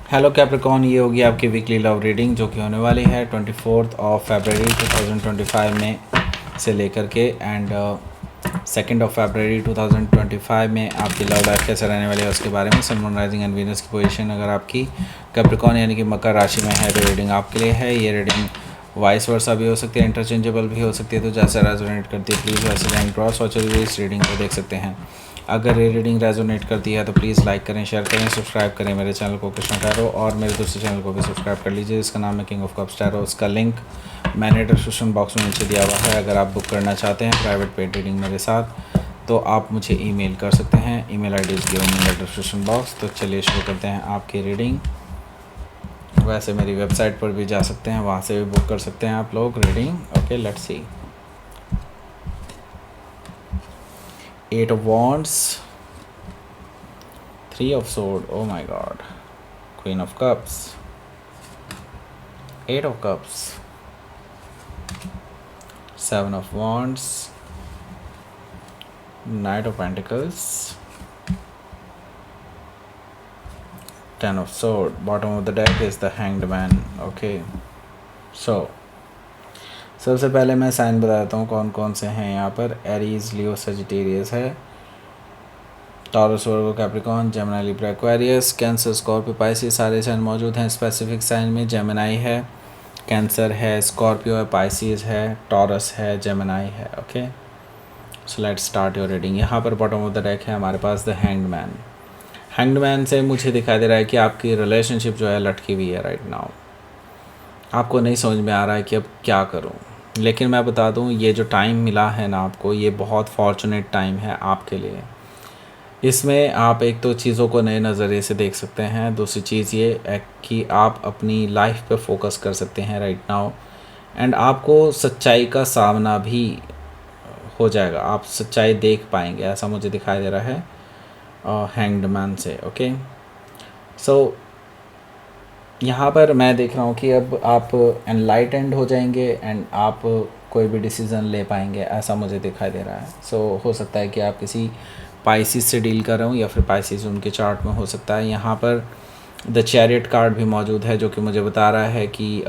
Hello Capricorn, ये होगी आपकी वीकली लव रीडिंग जो कि होने वाली है 24 फरवरी 2025 में से लेकर के एंड 2 फरवरी 2025 में आपकी लव लाइफ कैसे रहने वाली है उसके बारे में। सन, मून, राइजिंग एंड वीनस की पोजीशन अगर आपकी कैप्रिकॉर्न यानी कि मकर राशि में है तो रीडिंग आपके लिए है। ये रीडिंग वाइस वर्सा भी हो सकती है, इंटरचेंजेबल भी हो सकती है, तो जैसे रेजोनेट करती है प्लीज़ वैसे लाइन क्रॉस वॉचर भी इस रीडिंग को देख सकते हैं। अगर ये रीडिंग रेजोनेट करती है तो प्लीज़ लाइक करें, शेयर करें, सब्सक्राइब करें मेरे चैनल को कृष्णा टैरो, और मेरे दूसरे चैनल को भी सब्सक्राइब कर लीजिए जिसका नाम है किंग ऑफ कप्स टैरो। उसका लिंक मैंने डिस्क्रिप्शन बॉक्स में नीचे दिया हुआ है। अगर आप बुक करना चाहते हैं प्राइवेट पेड रीडिंग मेरे साथ तो आप मुझे ईमेल कर सकते हैं। Email ID is given in the description box. तो चलिए शुरू करते हैं आपकी रीडिंग। वैसे मेरी वेबसाइट पर भी जा सकते हैं, वहाँ से भी बुक कर सकते हैं आप लोग reading. Okay, let's see. 8 of Wands, 3 of Swords, oh my god, Queen of Cups, 8 of Cups, 7 of Wands, Knight of Pentacles, 10 of Swords. Bottom of the deck is the Hanged Man. Okay, so सबसे पहले मैं sign बता देता हूँ कौन कौन से हैं यहाँ पर। एरीज, लियो, सजिटेरियस है, Taurus, Virgo, Capricorn, Gemini, Libra, Aquarius, Cancer, Scorpio, Pisces, सारे साइन मौजूद हैं। स्पेसिफिक साइन में जेमिनी है, कैंसर है, स्कॉर्पियो है, पाइसिस है, टॉरस है, जेमिनी है। Okay, so let's start your reading. यहाँ पर बॉटम ऑफ द डेक है हमारे पास the hanged man. Hanged man से मुझे दिखाई दे रहा है कि आपकी रिलेशनशिप जो है लटकी हुई है राइट नाउ। आपको नहीं समझ में आ रहा है कि अब क्या करूँ, लेकिन मैं बता दूँ ये जो टाइम मिला है ना आपको, ये बहुत फॉर्चुनेट टाइम है आपके लिए। इसमें आप एक तो चीज़ों को नए नज़रिए से देख सकते हैं, दूसरी चीज़ ये है कि आप अपनी लाइफ पे फोकस कर सकते हैं राइट नाउ, एंड आपको सच्चाई का सामना भी हो जाएगा, आप सच्चाई देख पाएंगे, ऐसा मुझे दिखाई दे रहा है हैंग्ड मैन से। ओके, सो यहाँ पर मैं देख रहा हूँ कि अब आप एनलाइटेंड हो जाएंगे एंड आप कोई भी डिसीज़न ले पाएंगे, ऐसा मुझे दिखाई दे रहा है। सो हो सकता है कि आप किसी पाइसिस से डील कर रहे हो या फिर पाइसिस उनके चार्ट में हो सकता है। यहाँ पर द चैरियट कार्ड भी मौजूद है जो कि मुझे बता रहा है कि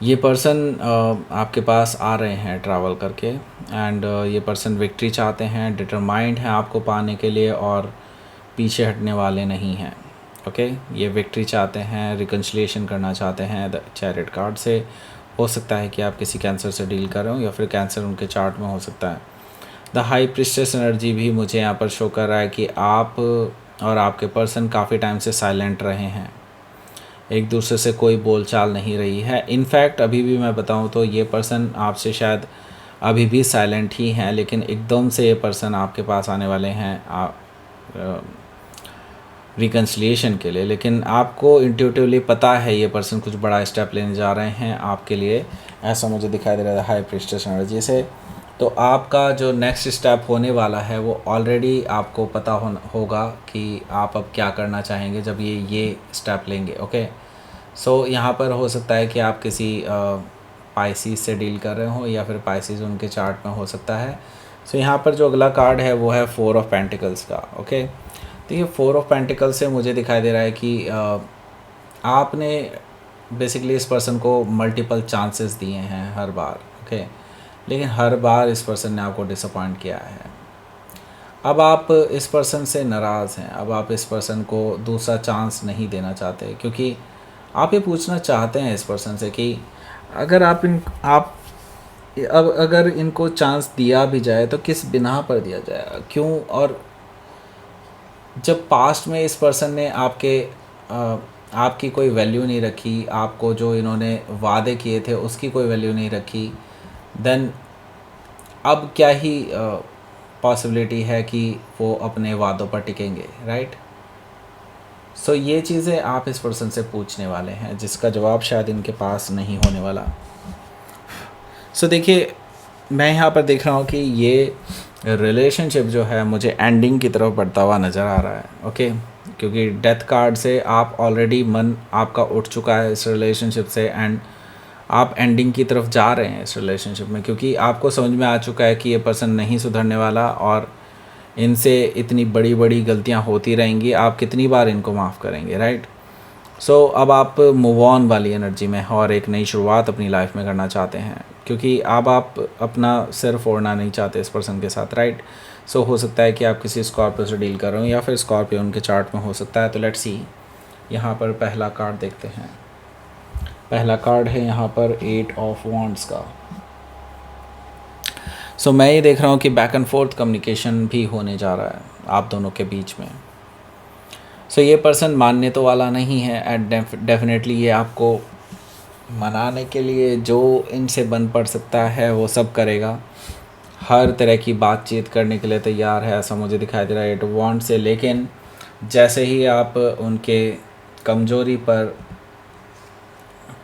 ये पर्सन आपके पास आ रहे हैं ट्रैवल करके, एंड ये पर्सन विक्ट्री चाहते हैं, डिटरमाइंड हैं आपको पाने के लिए और पीछे हटने वाले नहीं हैं। ओके, ये विक्ट्री चाहते हैं, रिकन्सिलिएशन करना चाहते हैं द चैरियट कार्ड से। हो सकता है कि आप किसी कैंसर से डील कर रहे हो या फिर कैंसर उनके चार्ट में हो सकता है। द हाई प्रिस्टेस एनर्जी भी मुझे यहाँ पर शो कर रहा है कि आप और आपके पर्सन काफ़ी टाइम से साइलेंट रहे हैं, एक दूसरे से कोई बोलचाल नहीं रही है। इनफैक्ट अभी भी मैं बताऊँ तो ये पर्सन आपसे शायद अभी भी साइलेंट ही हैं, लेकिन एकदम से ये पर्सन आपके पास आने वाले हैं रिकन्सिलिएशन के लिए। लेकिन आपको इंट्यूटिवली पता है ये पर्सन कुछ बड़ा स्टेप लेने जा रहे हैं आपके लिए, ऐसा मुझे दिखाई दे रहा है हाई प्रिस्टेस एनर्जी से। तो आपका जो नेक्स्ट स्टेप होने वाला है वो ऑलरेडी आपको पता होगा कि आप अब क्या करना चाहेंगे जब ये स्टेप लेंगे। ओके, सो यहाँ पर हो सकता है कि आप किसी पाइसिस से डील कर रहे हो या फिर पाइसिस उनके चार्ट में हो सकता है। सो यहाँ पर जो अगला कार्ड है वो है 4 ऑफ पेंटिकल्स का। ओके, तो ये 4 ऑफ पेंटिकल्स से मुझे दिखाई दे रहा है कि आपने बेसिकली इस पर्सन को मल्टीपल चांसेस दिए हैं हर बार। ओके, लेकिन हर बार इस पर्सन ने आपको डिसअपॉइंट किया है। अब आप इस पर्सन से नाराज़ हैं, अब आप इस पर्सन को दूसरा चांस नहीं देना चाहते, क्योंकि आप ये पूछना चाहते हैं इस पर्सन से कि अगर अगर इनको चांस दिया भी जाए तो किस बिना पर दिया जाए, क्यों। और जब पास्ट में इस पर्सन ने आपकी कोई वैल्यू नहीं रखी, आपको जो इन्होंने वादे किए थे उसकी कोई वैल्यू नहीं रखी, देन अब क्या ही पॉसिबिलिटी है कि वो अपने वादों पर टिकेंगे, राइट। सो ये चीज़ें आप इस पर्सन से पूछने वाले हैं जिसका जवाब शायद इनके पास नहीं होने वाला। सो देखिए, मैं यहाँ पर देख रहा हूँ कि ये रिलेशनशिप जो है मुझे एंडिंग की तरफ बढ़ता हुआ नज़र आ रहा है। ओके, क्योंकि डेथ कार्ड से आप ऑलरेडी मन आपका उठ चुका है इस रिलेशनशिप से, एंड आप एंडिंग की तरफ जा रहे हैं इस रिलेशनशिप में, क्योंकि आपको समझ में आ चुका है कि ये पर्सन नहीं सुधरने वाला और इनसे इतनी बड़ी बड़ी गलतियां होती रहेंगी, आप कितनी बार इनको माफ़ करेंगे, राइट? सो अब आप मूव ऑन वाली एनर्जी में और एक नई शुरुआत अपनी लाइफ में करना चाहते हैं, क्योंकि अब आप अपना सिर फोड़ना नहीं चाहते इस पर्सन के साथ, राइट? सो हो सकता है कि आप किसी स्कॉर्पियो से डील कर रहे हो या फिर स्कॉर्पियो उनके चार्ट में हो सकता है। तो लेट्स सी, यहाँ पर पहला कार्ड देखते हैं। पहला कार्ड है यहाँ पर 8 ऑफ वॉन्ड्स का। सो मैं ये देख रहा हूँ कि बैक एंड फोर्थ कम्युनिकेशन भी होने जा रहा है आप दोनों के बीच में। सो ये पर्सन मानने तो वाला नहीं है एंड डेफिनेटली ये आपको मनाने के लिए जो इनसे बन पड़ सकता है वो सब करेगा। हर तरह की बातचीत करने के लिए तैयार है, ऐसा मुझे दिखाई दे रहा है 8 ऑफ वॉन्ड्स से। लेकिन जैसे ही आप उनके कमज़ोरी पर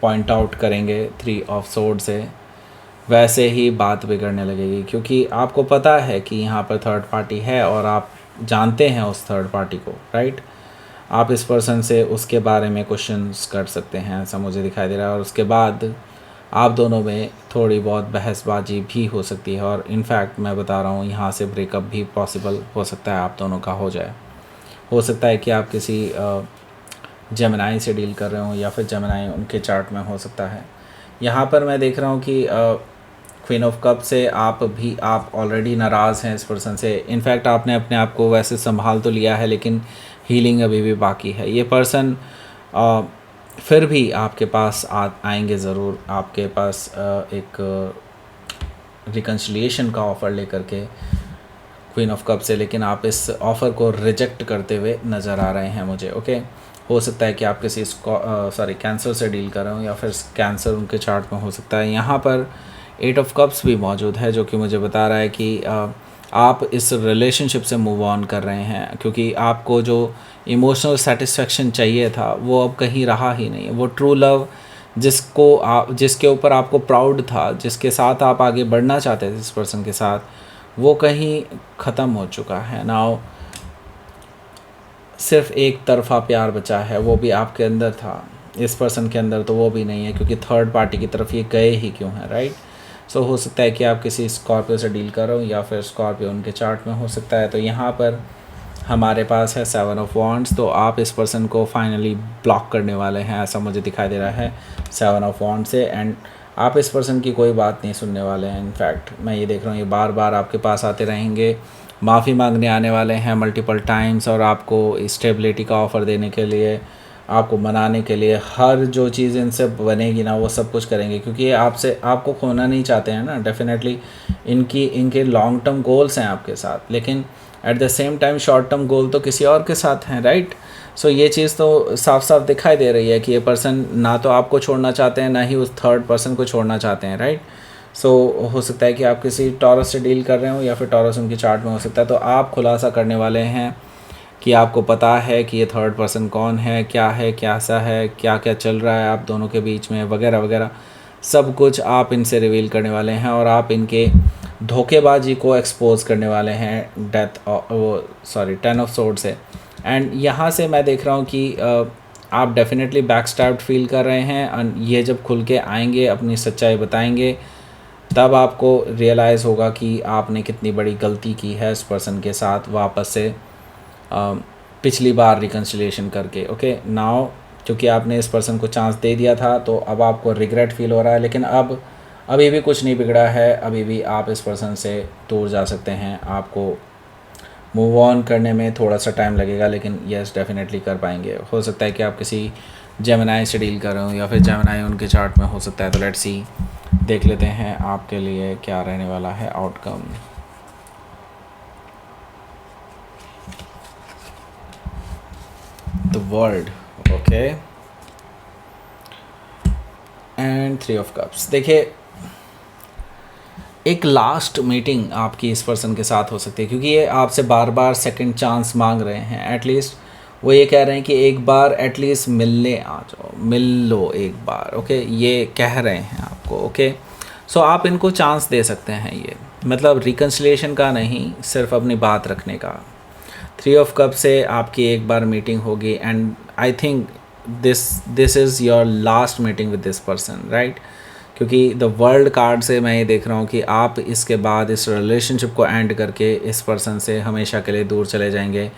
पॉइंट आउट करेंगे 3 ऑफ सोर्ड से, वैसे ही बात बिगड़ने लगेगी, क्योंकि आपको पता है कि यहाँ पर थर्ड पार्टी है और आप जानते हैं उस थर्ड पार्टी को, राइट? आप इस पर्सन से उसके बारे में क्वेश्चंस कर सकते हैं, ऐसा मुझे दिखाई दे रहा है। और उसके बाद आप दोनों में थोड़ी बहुत बहसबाजी भी हो सकती है और इनफैक्ट मैं बता रहा हूँ यहाँ से ब्रेकअप भी पॉसिबल हो सकता है, आप दोनों का हो जाए। हो सकता है कि आप किसी जेमिनाई से डील कर रहे हो या फिर जेमिनाई उनके चार्ट में हो सकता है। यहाँ पर मैं देख रहा हूँ कि क्वीन ऑफ कप से आप ऑलरेडी नाराज़ हैं इस पर्सन से। इनफैक्ट आपने अपने आप को वैसे संभाल तो लिया है, लेकिन हीलिंग अभी भी बाकी है। ये पर्सन फिर भी आपके पास आएंगे ज़रूर, आपके पास एक रिकन्सिलिएशन का ऑफ़र लेकर के क्वीन ऑफ कप से, लेकिन आप इस ऑफ़र को रिजेक्ट करते हुए नज़र आ रहे हैं मुझे, ओके? हो सकता है कि आप किसी कैंसर से डील कर रहे हो या फिर कैंसर उनके चार्ट में हो सकता है। यहाँ पर 8 ऑफ कप्स भी मौजूद है, जो कि मुझे बता रहा है कि आप इस रिलेशनशिप से मूव ऑन कर रहे हैं, क्योंकि आपको जो इमोशनल सेटिस्फेक्शन चाहिए था वो अब कहीं रहा ही नहीं। वो ट्रू लव जिसके ऊपर आपको प्राउड था, जिसके साथ आप आगे बढ़ना चाहते थे इस पर्सन के साथ, वो कहीं ख़त्म हो चुका है। नाउ सिर्फ एक तरफा प्यार बचा है, वो भी आपके अंदर था, इस पर्सन के अंदर तो वो भी नहीं है, क्योंकि थर्ड पार्टी की तरफ ये गए ही क्यों हैं, राइट? सो हो सकता है कि आप किसी स्कॉर्पियो से डील करो या फिर स्कॉर्पियो उनके चार्ट में हो सकता है। तो यहाँ पर हमारे पास है 7 ऑफ वॉन्ड्स, तो आप इस पर्सन को फाइनली ब्लॉक करने वाले हैं, ऐसा मुझे दिखाई दे रहा है 7 ऑफ वॉन्ड्स से। एंड आप इस पर्सन की कोई बात नहीं सुनने वाले हैं। इनफैक्ट मैं ये देख रहा हूँ ये बार बार आपके पास आते रहेंगे, माफ़ी मांगने आने वाले हैं मल्टीपल टाइम्स, और आपको स्टेबिलिटी का ऑफ़र देने के लिए, आपको मनाने के लिए हर जो चीज़ इनसे बनेगी ना वो सब कुछ करेंगे, क्योंकि ये आपको खोना नहीं चाहते हैं ना। डेफिनेटली इनके लॉन्ग टर्म गोल्स हैं आपके साथ, लेकिन at the same time short term goal तो किसी और के साथ हैं, राइट? सो ये चीज़ तो साफ साफ दिखाई दे रही है कि ये पर्सन ना तो आपको छोड़ना चाहते हैं, ना ही उस थर्ड पर्सन को छोड़ना चाहते हैं, राइट? सो हो सकता है कि आप किसी टॉरस से डील कर रहे हो या फिर टॉरस उनकी चार्ट में हो सकता है। तो आप खुलासा करने वाले हैं कि आपको पता है कि ये थर्ड पर्सन कौन है, कैसा है, क्या क्या चल रहा है आप दोनों के बीच में, वगैरह वगैरह सब कुछ आप इनसे रिवील करने वाले हैं। और आप इनके धोखेबाजी को एक्सपोज करने वाले हैं 10 ऑफ सोर्ड से। एंड यहाँ से मैं देख रहा हूँ कि आप डेफिनेटली बैकस्टैब्ड फील कर रहे हैं। ये जब खुल के आएंगे, अपनी सच्चाई बताएंगे, तब आपको रियलाइज़ होगा कि आपने कितनी बड़ी गलती की है इस पर्सन के साथ वापस से पिछली बार रिकन्सिलिएशन करके, ओके? नाउ क्योंकि आपने इस पर्सन को चांस दे दिया था तो अब आपको रिग्रेट फील हो रहा है, लेकिन अब अभी भी कुछ नहीं बिगड़ा है, अभी भी आप इस पर्सन से दूर जा सकते हैं। आपको मूव ऑन करने में थोड़ा सा टाइम लगेगा, लेकिन यस डेफिनेटली कर पाएंगे। हो सकता है कि आप किसी जेमिनाई से डील कर रहे हो या फिर जेमिनाई उनके चार्ट में हो सकता है। तो लेट्स सी, देख लेते हैं आपके लिए क्या रहने वाला है outcome. The world, okay, and 3 of cups. देखिए, एक लास्ट मीटिंग आपकी इस पर्सन के साथ हो सकती है, क्योंकि ये आपसे बार बार सेकंड चांस मांग रहे हैं। एटलीस्ट वो ये कह रहे हैं कि एक बार एटलीस्ट मिलने आ जाओ, मिल लो एक बार, ओके? ये कह रहे हैं आपको, ओके? सो आप इनको चांस दे सकते हैं, ये मतलब रिकन्सिलिएशन का नहीं, सिर्फ अपनी बात रखने का। 3 ऑफ कप से आपकी एक बार मीटिंग होगी and I think this is your last meeting with this person, right? क्योंकि द वर्ल्ड कार्ड से मैं ये देख रहा हूँ कि आप इसके बाद इस रिलेशनशिप को एंड करके इस पर्सन से हमेशा के लिए दूर चले जाएंगे।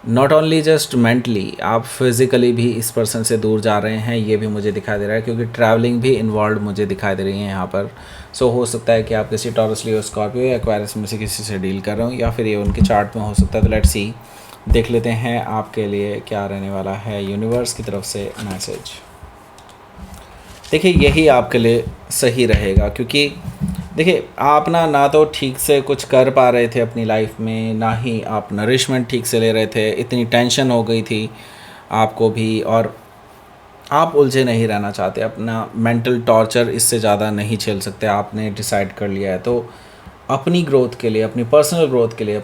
नॉट ओनली जस्ट मेंटली, आप फिज़िकली भी इस पर्सन से दूर जा रहे हैं, ये भी मुझे दिखाई दे रहा है, क्योंकि ट्रैवलिंग भी इन्वॉल्व मुझे दिखाई दे रही है यहाँ पर। सो हो सकता है कि आप किसी टॉरस, लियो, स्कॉर्पियो या एक्वायरस में से किसी से डील कर रहे हो, या फिर ये उनके चार्ट में हो सकता है। तो लेट्स सी, देख लेते हैं आपके लिए क्या रहने वाला है यूनिवर्स की तरफ से मैसेज। देखिए यही आपके लिए सही रहेगा, क्योंकि देखिए आप ना तो ठीक से कुछ कर पा रहे थे अपनी लाइफ में, ना ही आप नरिशमेंट ठीक से ले रहे थे, इतनी टेंशन हो गई थी आपको भी, और आप उलझे नहीं रहना चाहते, अपना मेंटल टॉर्चर इससे ज़्यादा नहीं झेल सकते, आपने डिसाइड कर लिया है। तो अपनी ग्रोथ के लिए, अपनी पर्सनल ग्रोथ के लिए,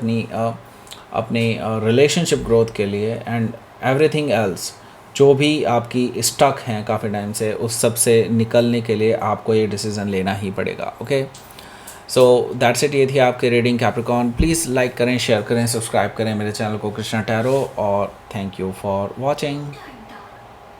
अपनी रिलेशनशिप ग्रोथ के लिए एंड एवरीथिंग एल्स, जो भी आपकी स्टक हैं काफ़ी टाइम से, उस सब से निकलने के लिए आपको ये डिसीज़न लेना ही पड़ेगा। Okay, so that's it. ये थी आपकी रीडिंग कैप्रिकॉर्न। प्लीज़ लाइक करें, शेयर करें, सब्सक्राइब करें मेरे चैनल को कृष्णा टैरो, और थैंक यू फॉर वॉचिंग।